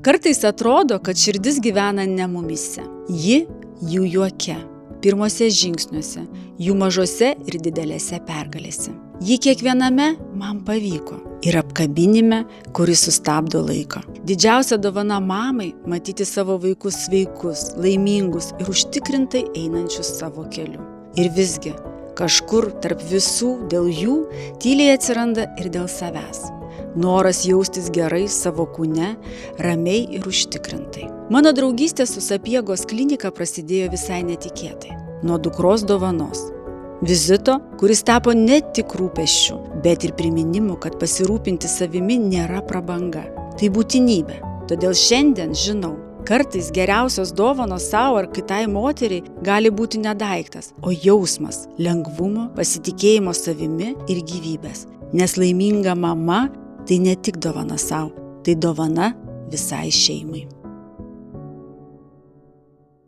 Kartais atrodo, kad širdis gyvena ne mumyse. Ji jų juoke, pirmose žingsniuose, jų mažose ir didelėse pergalėse. Ji kiekviename man pavyko ir apkabinime, kuris sustabdo laiką. Didžiausia dovana mamai – matyti savo vaikus sveikus, laimingus ir užtikrintai einančius savo keliu. Ir visgi, kažkur tarp visų dėl jų tyliai atsiranda ir dėl savęs. Noras jaustis gerai savo kūne, ramiai ir užtikrintai. Mano draugystė su Sapiegos klinika prasidėjo visai netikėtai. Nuo dukros dovanos. Vizito, kuris tapo ne tik rūpesčiu, bet ir priminimu, kad pasirūpinti savimi nėra prabanga. Tai būtinybė. Todėl šiandien žinau, kartais geriausios dovanos savo ar kitai moteriai gali būti ne daiktas, o jausmas, lengvumo, pasitikėjimo savimi ir gyvybės. Nes laiminga mama – tai ne tik dovana savo, tai dovana visai šeimai.